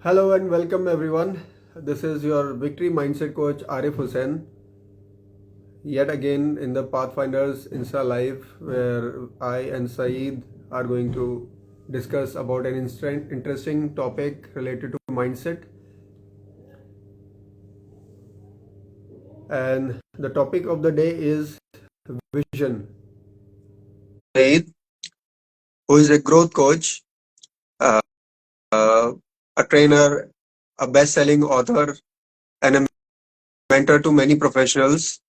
Hello and welcome everyone. This is your Victory Mindset Coach Arif Hussain. Yet again in the Pathfinders Insta Live, where I and Sayeed are going to discuss about an interesting topic related to mindset. And the topic of the day is vision. Sayeed, who is a growth coach, uh, a trainer, a best-selling author, and a mentor to many professionals,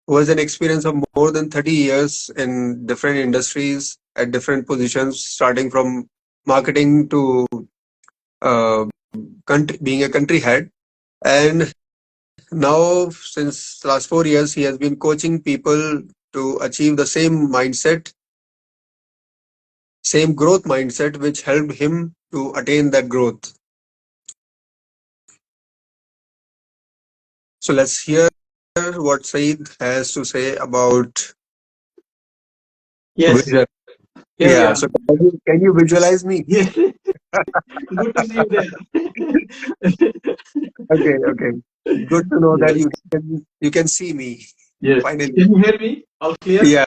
who has an experience of more than 30 years in different industries at different positions, starting from marketing to uh, being a country head. And now, since last 4 years, he has been coaching people to achieve the same mindset, same growth mindset, which helped him to attain that growth. So let's hear what Saeed has to say about Yes. vision. Yeah. Yeah. So can you visualize me? Yes. Good to see you there. Okay. Okay. Good to know that Yes. you can see me Yes. finally. Can you hear me? All clear? Yeah.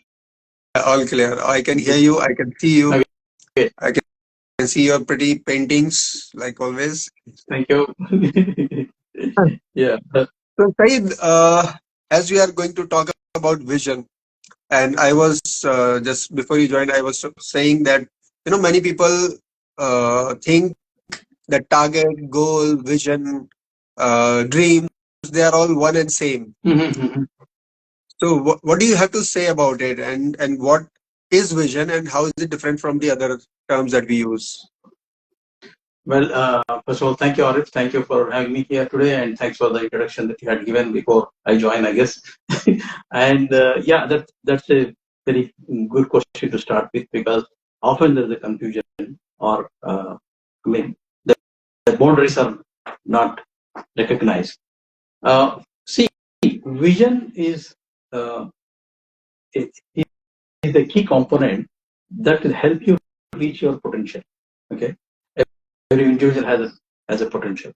All clear. I can hear you. I can see you. Okay. I can see your pretty paintings like always. Thank you. Yeah. So Saeed, as we are going to talk about vision, and I was just before you joined, I was saying that many people think that target, goal, vision, dreams, they are all one and same. So what do you have to say about it, and what is vision, and how is it different from the other terms that we use? Well, first of all, thank you, Arif. Thank you for having me here today, and thanks for the introduction that you had given before I joined, I guess. And yeah, that's a very good question to start with, because often there's a confusion, or the boundaries are not recognized. See, vision uh, is a key component that will help you reach your potential. Okay, every individual has a potential.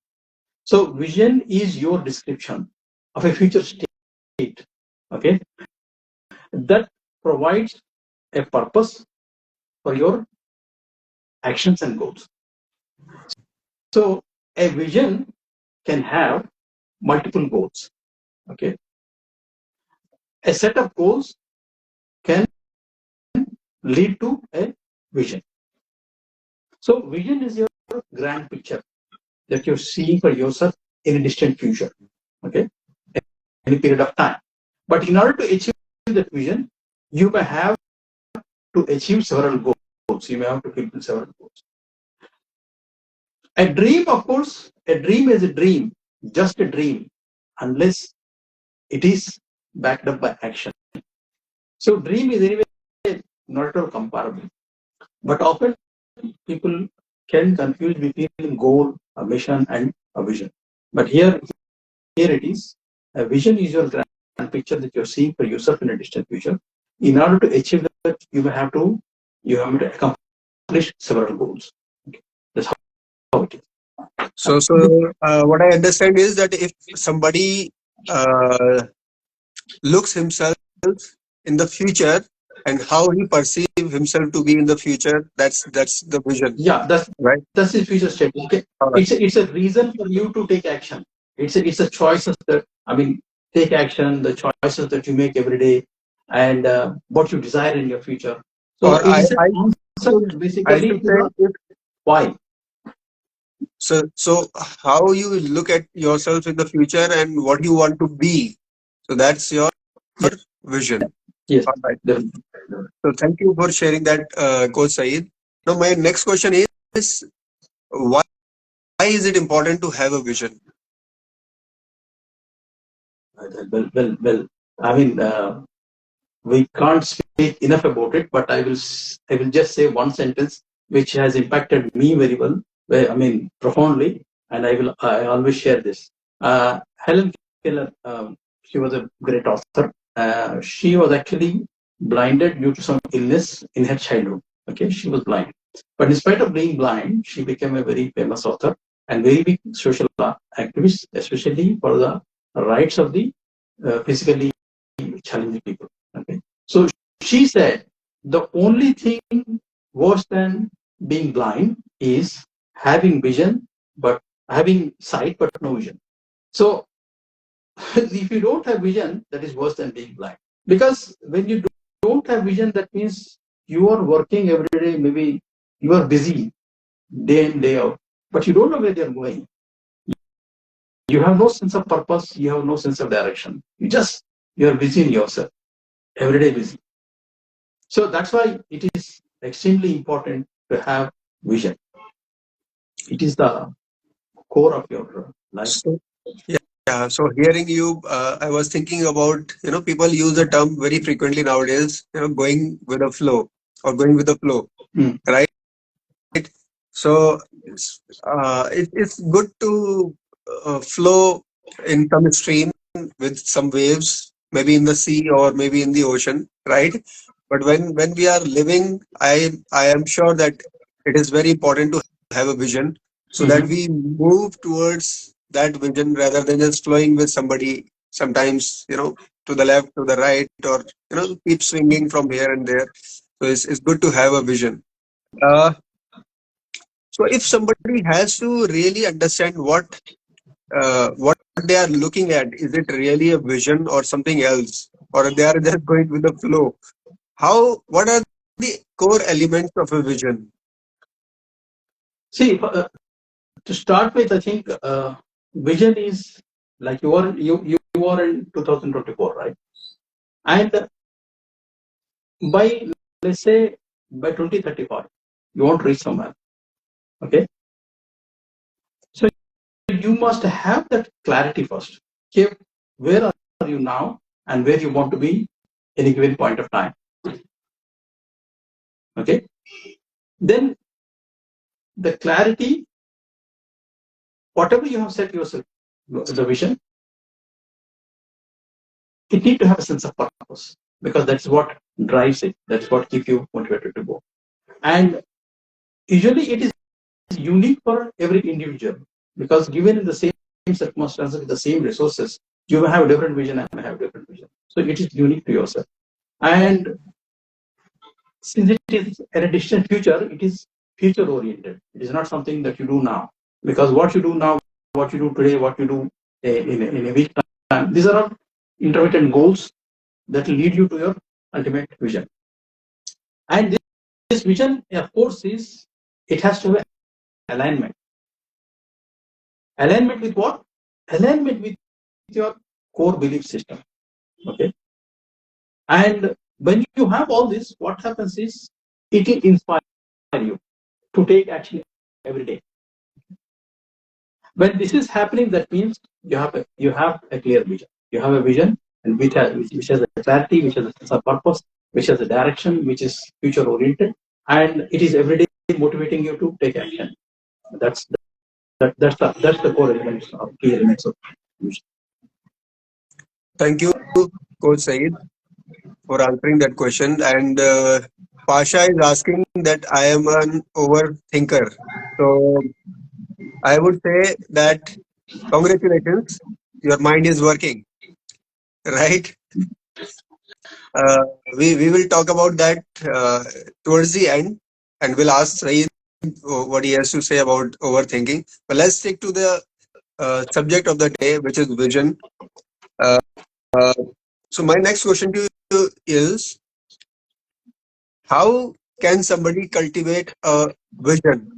So, vision is your description of a future state. Okay, that provides a purpose for your actions and goals. So, a vision can have multiple goals. Okay, a set of goals can lead to a vision. So vision is your grand picture that you're seeing for yourself in a distant future, okay, any period of time. But in order to achieve that vision, you may have to achieve several goals. You may have to fulfill several goals. A dream, of course, a dream is a dream, just a dream, unless it is backed up by action. So dream is anyway not at all comparable. But often people can confuse between goal, a mission, and a vision. But here it is. A vision is your grand picture that you're seeing for yourself in a distant future. In order to achieve that, you have to accomplish several goals. Okay. That's how it is. So what I understand is that if somebody uh, looks himself in the future and how he perceives himself to be in the future, that's the vision, Yeah, right? that's the future state. Okay, All right. it's a reason for you to take action. It's a choices that take action. The choices that you make every day, and what you desire in your future. So Or it is an I answer should I basically should to say the if, why. so how you look at yourself in the future and what you want to be. So that's your vision. Yes, All right. definitely. So thank you for sharing that, Coach Saeed. Now my next question is why is it important to have a vision? Well. I mean, we can't speak enough about it, but I will just say one sentence which has impacted me very well, profoundly, and I always share this. Helen Keller, she was a great author. She was actually blinded due to some illness in her childhood. Okay, she was blind, but in spite of being blind, she became a very famous author. and very big social activists, especially for the rights of the physically challenging people. Okay, so she said the only thing worse than being blind is having vision, but having sight but no vision. So if you don't have vision, that is worse than being blind. Because when you don't have vision, that means you are working every day, maybe you are busy day in, day out, but you don't know where you're going. You have no sense of purpose, you have no sense of direction. You're busy in yourself, every day busy. So that's why it is extremely important to have vision. It is the core of your life. So, yeah. So hearing you, I was thinking about, people use the term very frequently nowadays, going with the flow or going with the flow, Mm. right? So it's good to flow in some stream with some waves, maybe in the sea or maybe in the ocean, right? But when we are living, I am sure that it is very important to have a vision so that Mhm. we move towards that vision rather than just flowing with somebody. Sometimes, to the left, to the right, or keep swinging from here and there. So it's good to have a vision. Uh, so if somebody has to really understand what they are looking at, is it really a vision or something else, or they are just going with the flow? What are the core elements of a vision? See, to start with, I think vision is like you are in 2024, right? And by, let's say, by 2035, you want to reach somewhere. Okay, so you must have that clarity first. Okay, where are you now, and where you want to be in a given point of time. Okay, then the clarity, whatever you have set yourself, the vision, it need to have a sense of purpose, because that's what drives it. That's what keeps you motivated to go. And usually it is unique for every individual, because given in the same circumstances with the same resources, you may have a different vision and I have different vision. So it is unique to yourself. And since it is in a distant future, it is future oriented. It is not something that you do now, because what you do now, what you do today, what you do in a week time, these are all intermittent goals that will lead you to your ultimate vision. And this vision, of course, it has to have alignment. Alignment with what? Alignment with your core belief system. Okay. And when you have all this, what happens is it will inspire you to take action every day. When this is happening, that means you have a clear vision. You have a vision, and which has a clarity, which has a sense of purpose, which has a direction, which is future oriented, and it is every day motivating you to take action. That's the core elements of key elements of vision. Thank you, Coach Saeed, for answering that question. And Pasha is asking that I am an overthinker. So I would say that congratulations, your mind is working, right? Uh, we will talk about that towards the end, and we'll ask Saeed what he has to say about overthinking. But let's stick to the subject of the day, which is vision. Uh, uh, so my next question to you is, how can somebody cultivate a vision?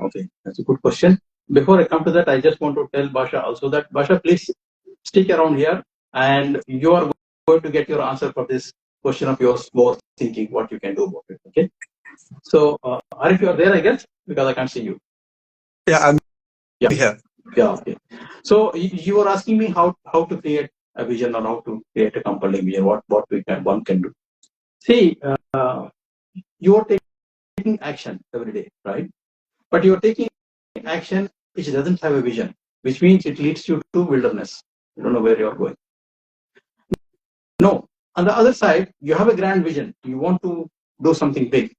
Okay, that's a good question. Before I come to that, I just want to tell Basha also that, Basha, please stick around here, and you are going to get your answer for this question of yours, more thinking what you can do about it. Okay. So, Arif, you are there, I guess, because I can't see you. Yeah, I'm Yeah. here. Yeah. Okay. So you were asking me how to create a vision, or how to create a compelling vision. What one can do. See, you are taking action every day, right? But you are taking action which doesn't have a vision, which means it leads you to wilderness. You don't know where you are going. No. On the other side, you have a grand vision. You want to do something big,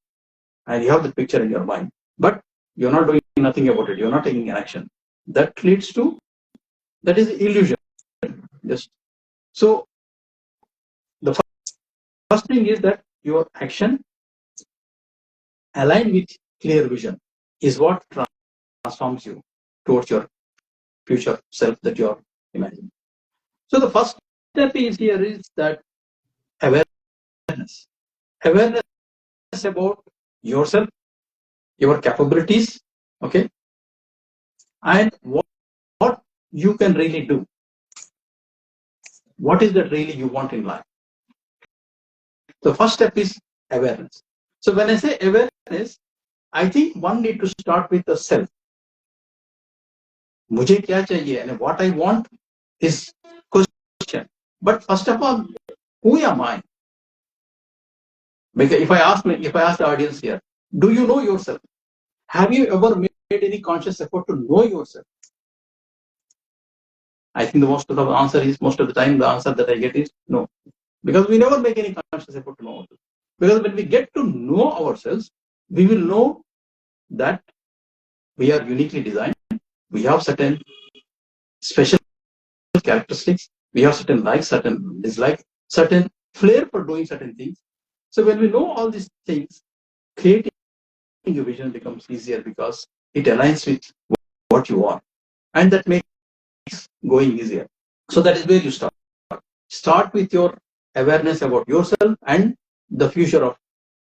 and you have the picture in your mind, but you're not doing nothing about it. You're not taking an action. That leads to, that is illusion. Just so the first thing is that your action aligned with clear vision is what transforms you towards your future self that you are imagining. So the first step is here is that awareness. Awareness about yourself, your capabilities, okay, and what you can really do. What is that really you want in life? The first step is awareness. So when I say awareness, I think one need to start with the self. मुझे क्या चाहिए and what I want is question. But first of all, who am I? Because if I ask the audience here, do you know yourself? Have you ever made any conscious effort to know yourself? I think most of the time the answer that I get is no. Because we never make any conscious effort to know ourselves. Because when we get to know ourselves, we will know that we are uniquely designed. We have certain special characteristics. We have certain likes, certain dislikes, certain flair for doing certain things. So when we know all these things, creating a vision becomes easier because it aligns with what you want. And that makes going easier. So that is where you start. Start with your awareness about yourself and the future of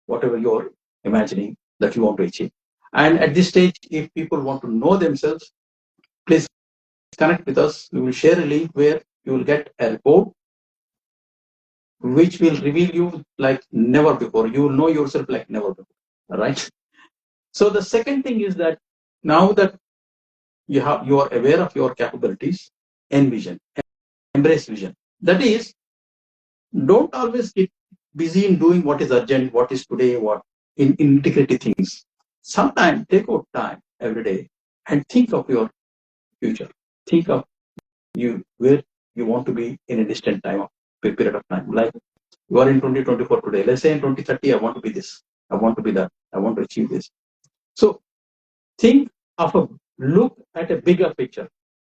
whatever you're imagining that you want to achieve. And at this stage, if people want to know themselves, please connect with us. We will share a link where you will get a report which will reveal you like never before. You will know yourself like never before. All right. So the second thing is that now that you are aware of your capabilities, envision, embrace vision. That is, don't always get busy in doing what is urgent, what is today, what in integrity things. Sometimes take out time every day and think of your future. Think of you where you want to be in a distant time of period of time. Like you are in 2024 today. Let's say in 2030, I want to be this. I want to be that. I want to achieve this. So think of look at a bigger picture.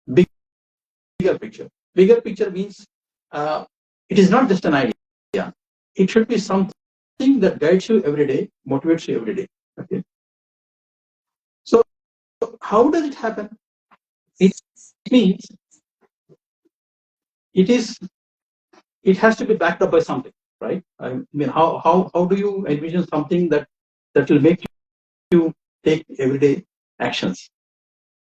Bigger picture. Bigger picture means it is not just an idea. It should be something that guides you every day, motivates you every day. Okay. So how does it happen? It means it has to be backed up by something, right? I mean, how do you envision something that will make you take everyday actions?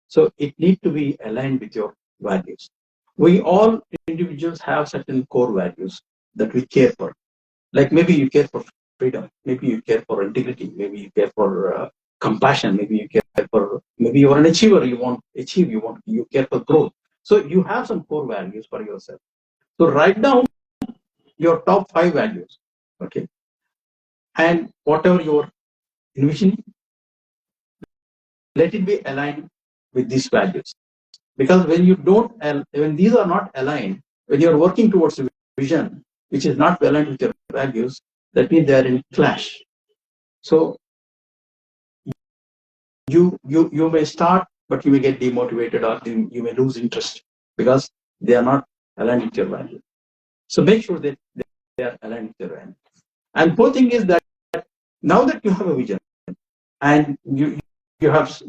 So it needs to be aligned with your values. We all individuals have certain core values that we care for. Like maybe you care for freedom, maybe you care for integrity, maybe you care for compassion, maybe you care for, maybe you are an achiever, you want to achieve, you care for growth. So you have some core values for yourself. So write down your top 5 values, okay? And whatever you're envisioning, let it be aligned with these values. Because when these are not aligned, when you're working towards a vision which is not aligned with your values, that means they are in clash. So you may start, but you may get demotivated or you may lose interest because they are not aligned with your values. So make sure that they are aligned with your values. And fourth thing is that now that you have a vision and you have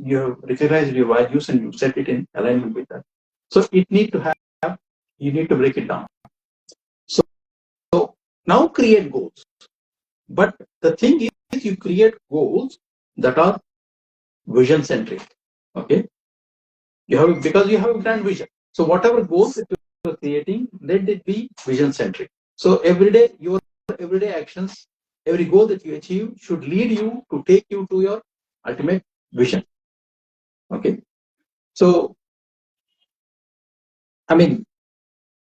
recognized your values and you set it in alignment with that. So you need to break it down. So now create goals. But the thing is you create goals that are vision centric. Okay. Because you have a grand vision. So whatever goals that you are creating, let it be vision centric. So your everyday actions, every goal that you achieve should lead you to take you to your ultimate vision. Okay. So, I mean,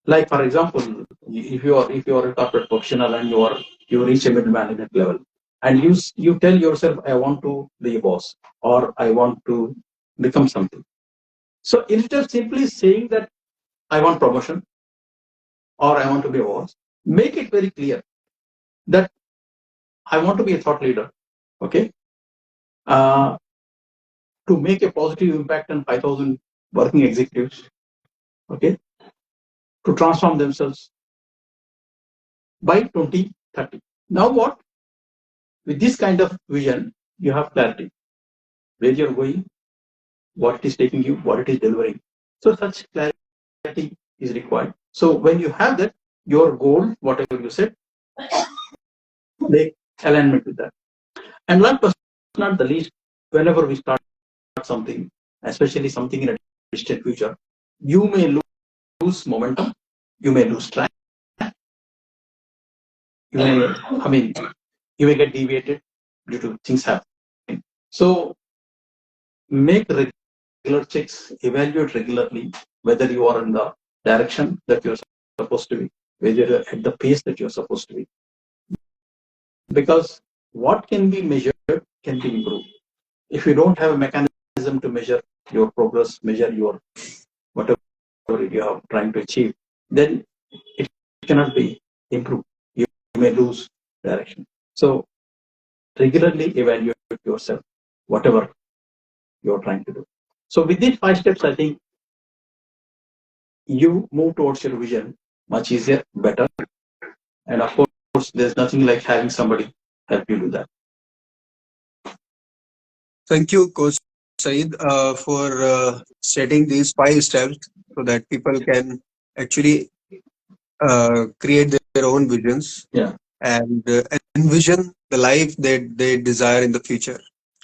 like for example, if you are a corporate professional and you reach a middle management level, and you tell yourself, I want to be a boss or I want to become something. So instead of simply saying that I want promotion or I want to be a boss, make it very clear that I want to be a thought leader. Okay. to make a positive impact on 5,000 working executives, okay, to transform themselves by 2030. Now what? With this kind of vision, you have clarity. Where you're going, what it is taking you, what it is delivering. So such clarity is required. So when you have that, your goal, whatever you said, make alignment with that. And last but not the least, whenever we start something, especially something in a distant future, you may lose momentum, you may lose track, you may get deviated due to things happening. So make regular checks, evaluate regularly whether you are in the direction that you're supposed to be, whether you're at the pace that you're supposed to be. Because what can be measured can be improved. If you don't have a mechanism to measure your progress, measure your whatever you are trying to achieve, then it cannot be improved. You may lose direction. So regularly evaluate yourself, whatever you're trying to do. So with these 5 steps, I think you move towards your vision much easier, better. And of course, there's nothing like having somebody help you do that. Thank you, Coach Saeed, for setting these 5 steps so that people can actually create their own visions, Yeah, and envision the life that they desire in the future.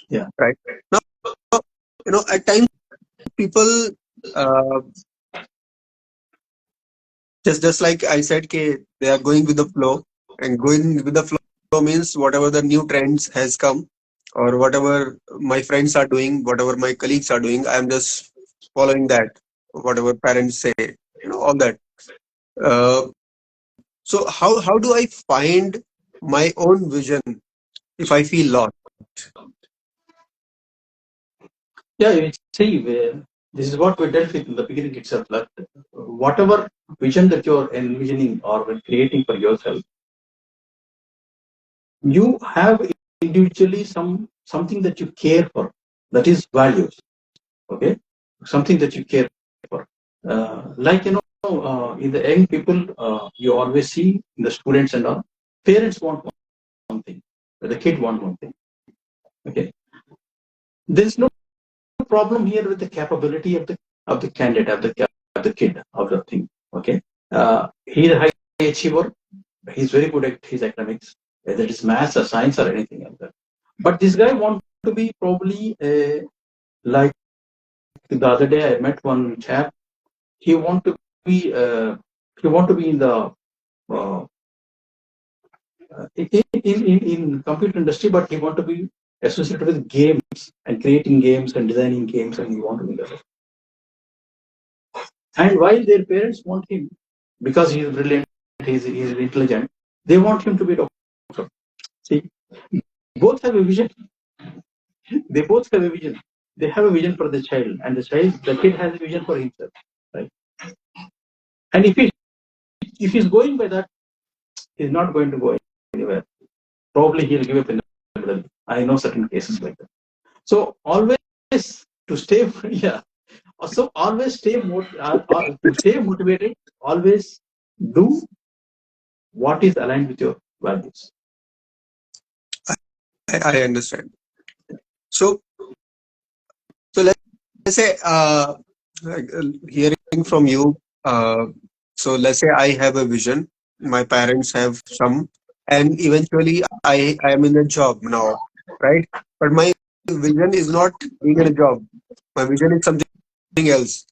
yeah, Right now, at times people, uh, just like I said, they are going with the flow, and going with the flow means whatever the new trends has come, or whatever my friends are doing, whatever my colleagues are doing, I'm just following that. Whatever parents say, all that. Uh, so how do I find my own vision if I feel lost? yeah. You see, this is what we dealt with in the beginning itself. That whatever vision that you're envisioning or creating for yourself, you have individually something that you care for, that is values. Okay, something that you care for. Like in the young people, you always see in the students and all, parents want one thing, but the kid want one thing. Okay, there is no problem here with the capability of the candidate, of the kid, of the thing. Okay, he's a high achiever. He's very good at his academics, whether it is maths or science or anything like that. But this guy wants to be probably like the other day I met one chap. He want to be in the uh, in computer industry, but he want to be associated with games and creating games and designing games, and he want to be there. And while their parents want him, because he is brilliant, he is intelligent, they want him to be a doctor. See, both have a vision. They both have a vision. They have a vision for the child, and the kid has a vision for himself, right? And if he's going by that, he's not going to go anywhere. Probably he'll give up in the middle. I know certain cases like that. So always to stay, yeah. So always to stay motivated. Always do what is aligned with your values. I understand. So let's say, hearing from you, so let's say I have a vision, my parents have some, and eventually I am in a job now, right? But my vision is not being in a job. My vision is something else,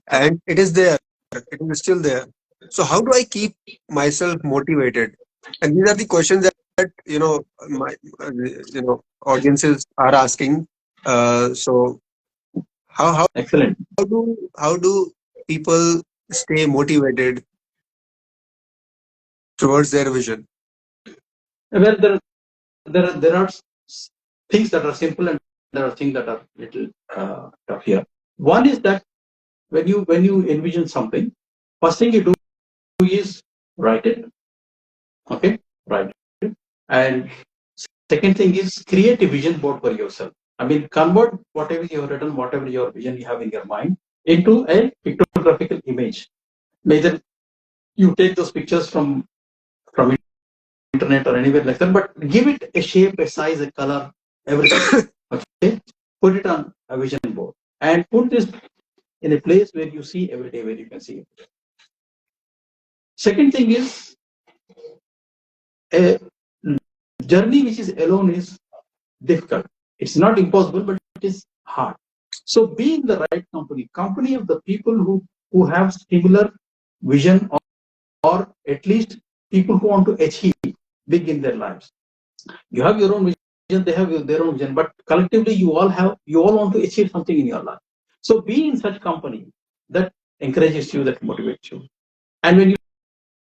and it is there. It is still there. So how do I keep myself motivated? And these are the questions that my audiences are asking. So how Excellent. how do people stay motivated towards their vision? Well, there are things that are simple, and there are things that are little tough here. One is that when you envision something, first thing you do is write it. Okay, write it. And second thing is create a vision board for yourself. I mean, convert whatever you have written, whatever your vision you have in your mind, into a pictographical image. Either you take those pictures from internet or anywhere like that, but give it a shape, a size, a color, everything. Okay, put it on a vision board and put this in a place where you see every day, where you can see it. Second thing is, a journey which is alone is difficult. It's not impossible, but it is hard. So be in the right company of the people who have similar vision, or at least people who want to achieve big in their lives. You have your own vision, they have their own vision, but collectively you all want to achieve something in your life. So be in such company that encourages you, that motivates you. And when you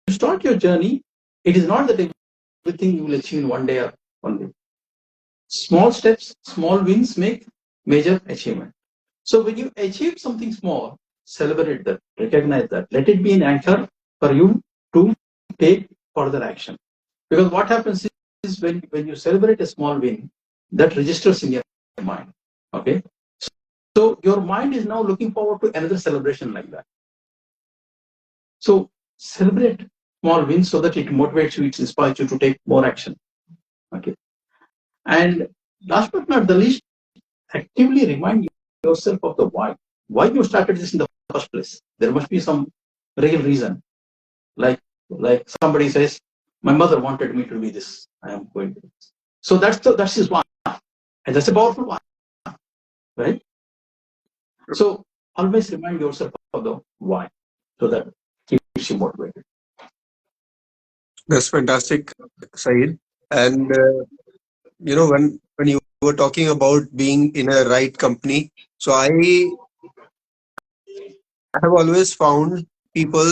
start your journey, it is not that everything you will achieve in one day or one week. Small steps, small wins make major achievement. So when you achieve something small, celebrate that, recognize that, let it be an anchor for you to take further action. Because what happens is, when you celebrate a small win, that registers in your mind. Okay, so your mind is now looking forward to another celebration like that. So celebrate small wins so that it motivates you, it inspires you to take more action. Okay, and last but not the least, actively remind yourself of the why. Why you started this in the first place? There must be some real reason. Like somebody says, my mother wanted me to be this, I am going to do this. So that's his why, and that's a powerful why, right? So always remind yourself of the why, so that keeps you motivated. That's fantastic, Saeed. And when you were talking about being in a right company, so I have always found people,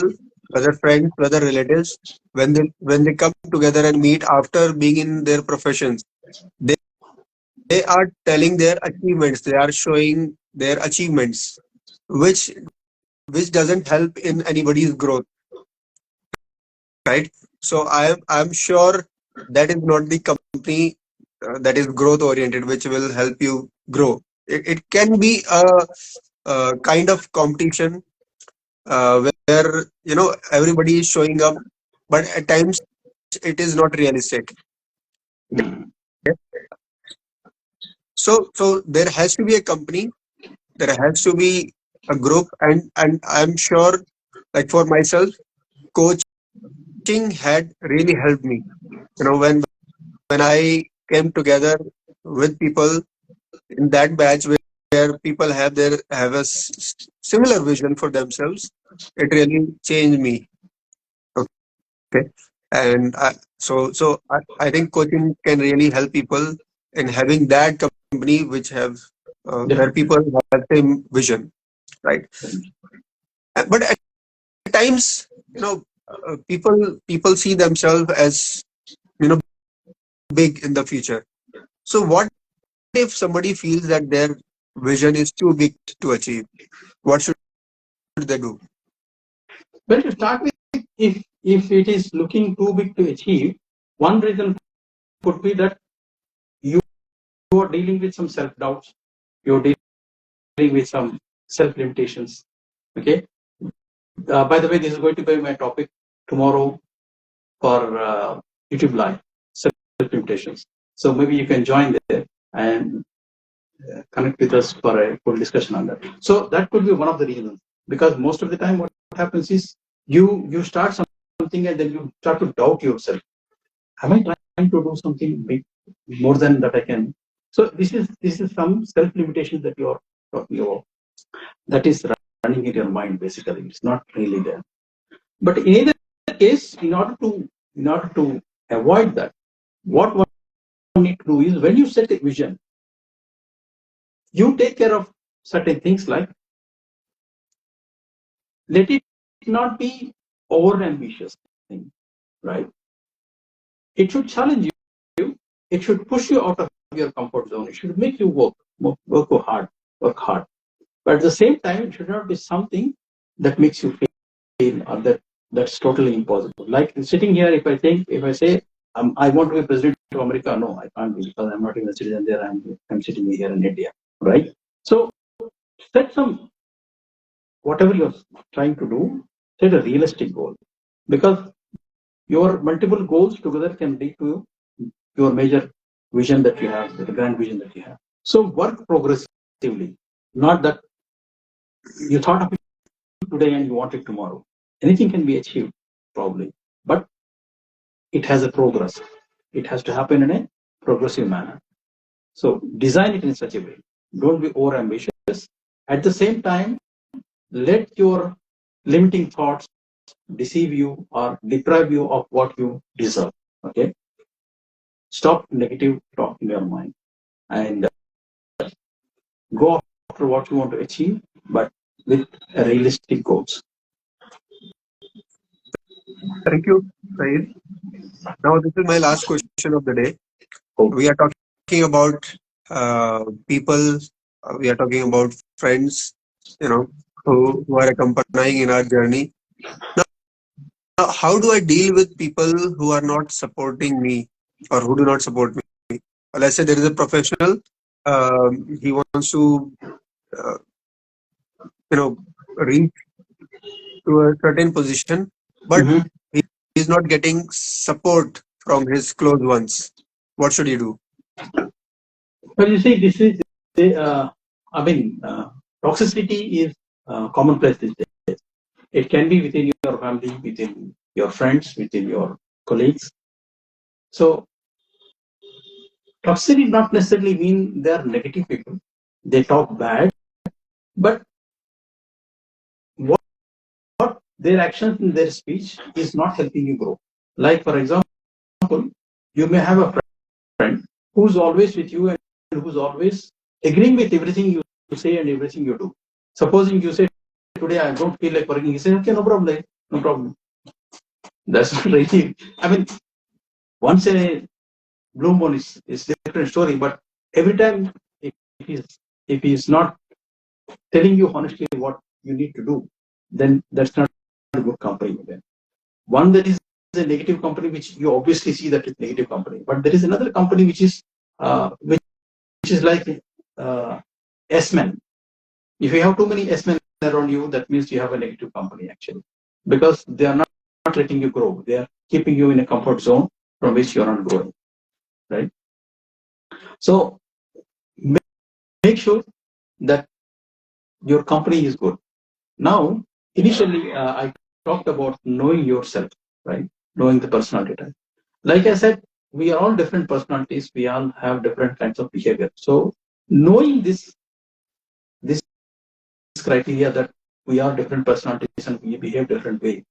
whether friends, whether relatives, when they come together and meet after being in their professions, they are telling their achievements, they are showing their achievements, which doesn't help in anybody's growth, right? So I'm sure that is not the company that is growth oriented, which will help you grow. It can be a kind of competition where everybody is showing up, but at times it is not realistic. Mm. Okay? So there has to be a company, there has to be a group, and I'm sure, like for myself, coaching had really helped me. When I came together with people in that batch where people have a similar vision for themselves, it really changed me. Okay, and I think coaching can really help people in having that company which have where Definitely. people have same vision, right? But at times, people see themselves as you know big in the future. So what if somebody feels that their vision is too big to achieve? What should they do? Well, to start with, if it is looking too big to achieve, one reason could be that you are dealing with some self doubts, you're dealing with some self limitations. Okay. By the way, this is going to be my topic tomorrow for YouTube Live, self limitations. So maybe you can join there and connect with us for a full discussion on that. So that could be one of the reasons, because most of the time what happens is you start something and then you start to doubt yourself. Am I trying to do something big, more than that I can? So this is some self limitations that you are talking about. That is running in your mind basically. It's not really there. But in either case, in order to avoid that, what one need to do is, when you set a vision, you take care of certain things, like let it not be over ambitious thing, right? It should challenge you. It should push you out of your comfort zone. It should make you work hard. But at the same time, it should not be something that makes you feel, or that's totally impossible. Like sitting here, if I say I want to be president to America? No, I can't be because I'm not even a citizen there. I'm sitting here in India, right? So set some, whatever you're trying to do, set a realistic goal, because your multiple goals together can lead to your major vision that you have, the grand vision that you have. So work progressively, not that you thought of it today and you want it tomorrow. Anything can be achieved, probably, but it has a progress. It has to happen in a progressive manner. So design it in such a way. Don't be over ambitious. At the same time, let your limiting thoughts deceive you or deprive you of what you deserve. Okay. Stop negative talk in your mind and go after what you want to achieve, but with realistic goals. Thank you, Saeed. Now, this is my last question of the day. We are talking about people, we are talking about friends, who are accompanying in our journey. Now, how do I deal with people who are not supporting me or who do not support me? Let's say there is a professional, he wants to, uh, reach to a certain position, but Mhm. he is not getting support from his close ones. What should he do? Well, you see, this is, toxicity is commonplace these days. It can be within your family, within your friends, within your colleagues. So toxicity not necessarily mean they are negative people. They talk bad, but what their actions in their speech is not helping you grow. Like, for example, you may have a friend who's always with you and who's always agreeing with everything you say and everything you do. Supposing you say, today I don't feel like working, you say, okay, no problem, no problem. That's not really, once a blue moon is different story, but every time if he's not telling you honestly what you need to do, then that's not a good company. Then one that is a negative company, which you obviously see that it's negative company, but there is another company which is like S-men. If you have too many S-men around you, that means you have a negative company actually, because they are not letting you grow. They are keeping you in a comfort zone from which you are not growing, right? So make sure that your company is good. Now, initially, I talked about knowing yourself, right? Knowing the personality type. Like I said, we are all different personalities. We all have different kinds of behavior. So knowing this criteria that we are different personalities and we behave different way.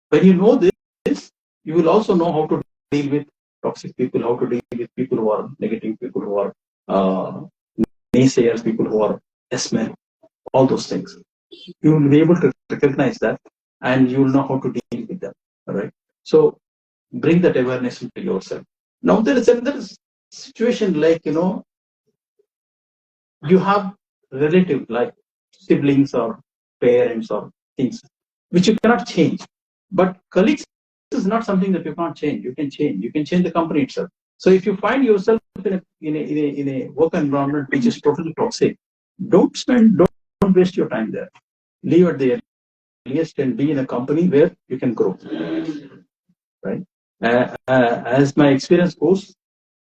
When you know this, you will also know how to deal with toxic people, how to deal with people who are negative, people who are naysayers, people who are S-men, all those things. You will be able to recognize that and you will know how to deal with them. All right. So bring that awareness into yourself. Now there is another situation like, you have relatives like siblings or parents or things which you cannot change. But colleagues is not something that you can't change. You can change. You can change the company itself. So if you find yourself in a work environment which is totally toxic, don't waste your time there. Leave at the earliest and be in a company where you can grow. Right? As my experience goes,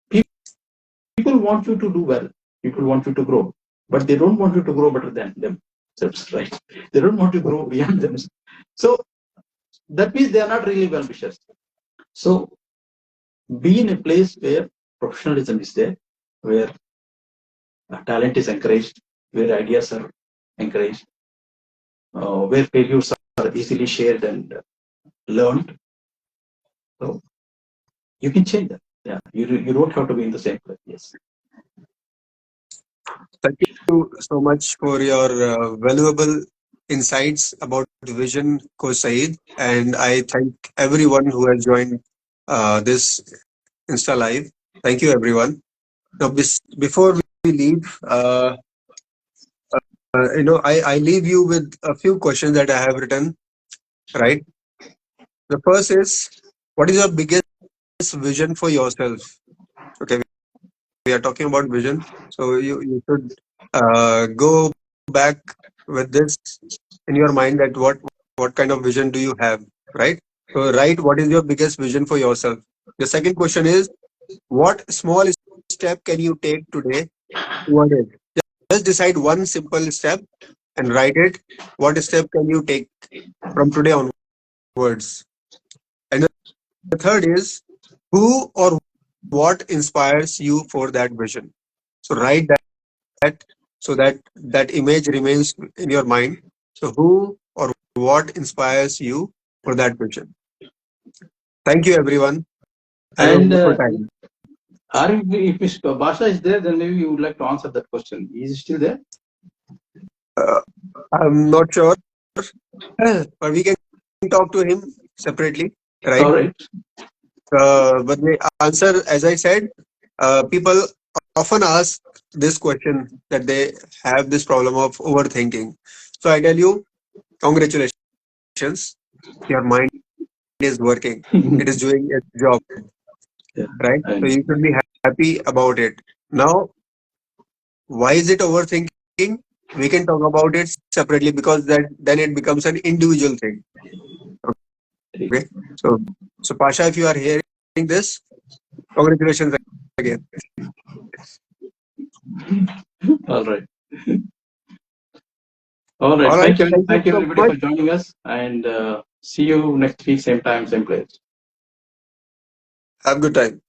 people want you to do well. People want you to grow, but they don't want you to grow better than themselves, right? They don't want to grow beyond themselves. So that means they are not really well wishers. So be in a place where professionalism is there, where talent is encouraged, where ideas are encouraged, where failures are easily shared and learned. So you can change that. Yeah, you don't have to be in the same place. Yes. Thank you so much for your valuable insights about vision, Coach Saeed. And I thank everyone who has joined this Insta Live. Thank you, everyone. Now, before we leave, I leave you with a few questions that I have written, right? The first is, what is your biggest vision for yourself? we are talking about vision. So you should go back with this in your mind that what kind of vision do you have, right? So write what is your biggest vision for yourself. The second question is, what small step can you take today toward it? Just decide one simple step and write it. What step can you take from today onwards? And the third is, who or what inspires you for that vision? So write that so that that image remains in your mind. So who or what inspires you for that vision? Thank you, everyone. Have a And wonderful time. Arif, if Mr. Basha is there, then maybe you would like to answer that question. Is he still there? Uh, I'm not sure, but we can talk to him separately, right? All right. But the answer, as I said, people often ask this question that they have this problem of overthinking. So I tell you, congratulations, your mind is working. It is doing its job, Yeah. right? So And you should be happy about it. Now, why is it overthinking? We can talk about it separately because that then it becomes an individual thing. Okay. So Pasha, if you are hearing this, congratulations again. all right. All right. All right. Thank you. Thank you Thank you, so everybody, much. for joining us. And see you next week, same time, same place. Have a good time.